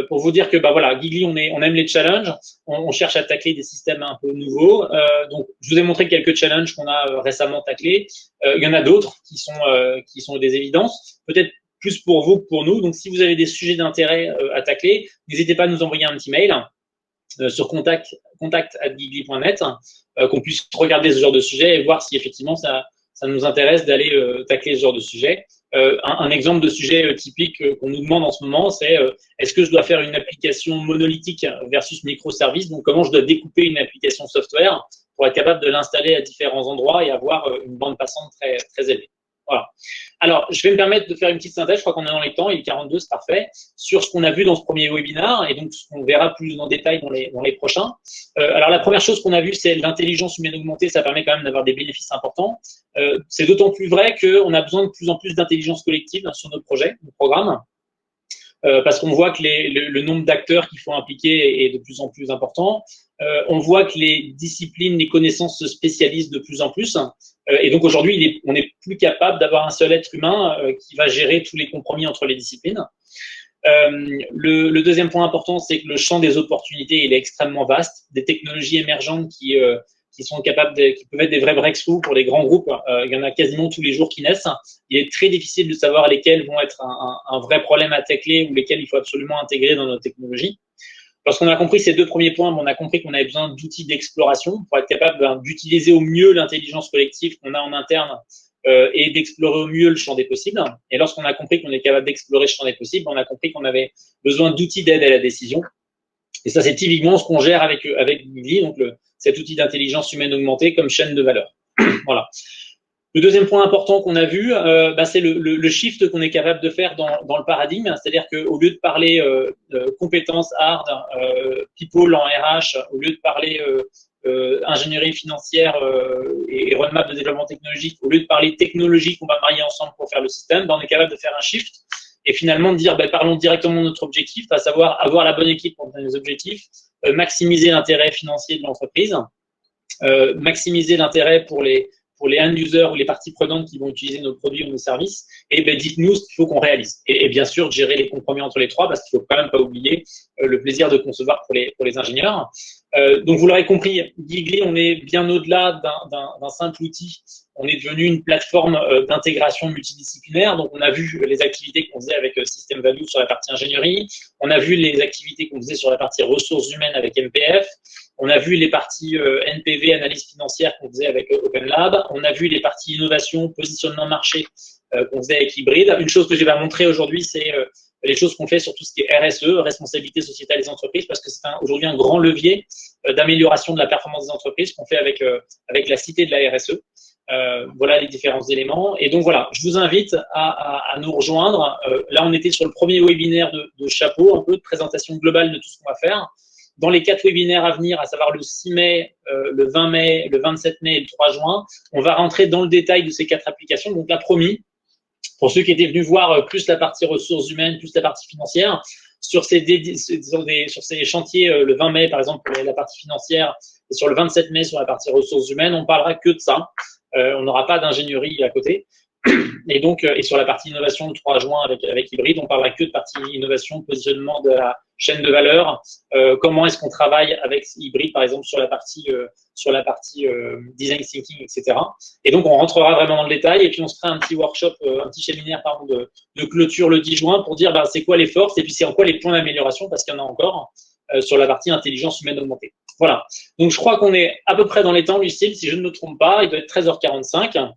pour vous dire que voilà, Gigli, on aime les challenges, on cherche à tacler des systèmes un peu nouveaux. Donc, je vous ai montré quelques challenges qu'on a récemment taclés. Il y en a d'autres qui sont des évidences, peut-être plus pour vous que pour nous. Donc, si vous avez des sujets d'intérêt à tacler, n'hésitez pas à nous envoyer un petit mail sur contact@gigli.net, qu'on puisse regarder ce genre de sujet et voir si effectivement ça nous intéresse d'aller tacler ce genre de sujet. Un exemple de sujet typique qu'on nous demande en ce moment, c'est est-ce que je dois faire une application monolithique versus microservice? Donc, comment je dois découper une application software pour être capable de l'installer à différents endroits et avoir une bande passante très, très élevée. Voilà. Alors, je vais me permettre de faire une petite synthèse. Je crois qu'on est dans les temps. Il est 42, c'est parfait. Sur ce qu'on a vu dans ce premier webinaire et donc ce qu'on verra plus en détail dans les prochains. Alors, la première chose qu'on a vue, c'est l'intelligence humaine augmentée. Ça permet quand même d'avoir des bénéfices importants. C'est d'autant plus vrai qu'on a besoin de plus en plus d'intelligence collective sur nos projets, nos programmes. Parce qu'on voit que le nombre d'acteurs qu'il faut impliquer est de plus en plus important. On voit que les disciplines, les connaissances se spécialisent de plus en plus. Et donc aujourd'hui, on n'est plus capable d'avoir un seul être humain qui va gérer tous les compromis entre les disciplines. Le deuxième point important, c'est que le champ des opportunités il est extrêmement vaste. Des technologies émergentes qui sont capables qui peuvent être des vrais breakthroughs pour les grands groupes. Il y en a quasiment tous les jours qui naissent. Il est très difficile de savoir lesquels vont être un vrai problème à tacler ou lesquels il faut absolument intégrer dans nos technologies. Lorsqu'on a compris ces deux premiers points, on a compris qu'on avait besoin d'outils d'exploration pour être capable d'utiliser au mieux l'intelligence collective qu'on a en interne et d'explorer au mieux le champ des possibles. Et lorsqu'on a compris qu'on est capable d'explorer le champ des possibles, on a compris qu'on avait besoin d'outils d'aide à la décision. Et ça, c'est typiquement ce qu'on gère avec Gigli, donc cet outil d'intelligence humaine augmentée comme chaîne de valeur. Voilà. Le deuxième point important qu'on a vu, c'est le shift qu'on est capable de faire dans le paradigme, c'est-à-dire qu'au lieu de parler compétences hard, people en RH, au lieu de parler ingénierie financière et roadmap de développement technologique, au lieu de parler technologie qu'on va marier ensemble pour faire le système, on est capable de faire un shift et finalement de dire parlons directement de notre objectif, à savoir avoir la bonne équipe pour atteindre les objectifs, maximiser l'intérêt financier de l'entreprise, maximiser l'intérêt pour les end-users ou les parties prenantes qui vont utiliser nos produits ou nos services, et dites-nous ce qu'il faut qu'on réalise. Et bien sûr, gérer les compromis entre les trois, parce qu'il ne faut quand même pas oublier le plaisir de concevoir pour les ingénieurs. Donc, vous l'aurez compris, Gigli, on est bien au-delà d'un simple outil. On est devenu une plateforme d'intégration multidisciplinaire. Donc, on a vu les activités qu'on faisait avec System Value sur la partie ingénierie. On a vu les activités qu'on faisait sur la partie ressources humaines avec MPF. On a vu les parties NPV, analyse financière qu'on faisait avec OpenLab. On a vu les parties innovation, positionnement marché qu'on faisait avec Hybrid. Une chose que je vais vous montrer aujourd'hui, c'est les choses qu'on fait sur tout ce qui est RSE, responsabilité sociétale des entreprises, parce que c'est aujourd'hui un grand levier d'amélioration de la performance des entreprises qu'on fait avec la cité de la RSE. Voilà les différents éléments. Et donc voilà, je vous invite à nous rejoindre. Là, on était sur le premier webinaire de chapeau, un peu de présentation globale de tout ce qu'on va faire. Dans les 4 webinaires à venir, à savoir le 6 mai, le 20 mai, le 27 mai et le 3 juin, on va rentrer dans le détail de ces 4 applications. Donc là, promis, pour ceux qui étaient venus voir plus la partie ressources humaines, plus la partie financière, sur ces chantiers, le 20 mai, par exemple, pour la partie financière, et sur le 27 mai, sur la partie ressources humaines, on parlera que de ça. On n'aura pas d'ingénierie à côté. Et donc, et sur la partie innovation, le 3 juin avec Hybride, on parlera que de partie innovation, positionnement de la chaîne de valeur, comment est-ce qu'on travaille avec Hybride, par exemple, sur la partie design thinking, etc. Et donc, on rentrera vraiment dans le détail et puis on se fera un petit workshop, un petit séminaire de clôture le 10 juin pour dire c'est quoi les forces et puis c'est en quoi les points d'amélioration, parce qu'il y en a encore sur la partie intelligence humaine augmentée. Voilà. Donc, je crois qu'on est à peu près dans les temps, Lucille, si je ne me trompe pas. Il doit être 13h45.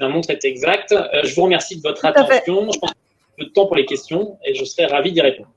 Ma montre est exacte. Je vous remercie de votre attention. Je pense qu'il y a peu de temps pour les questions et je serai ravi d'y répondre.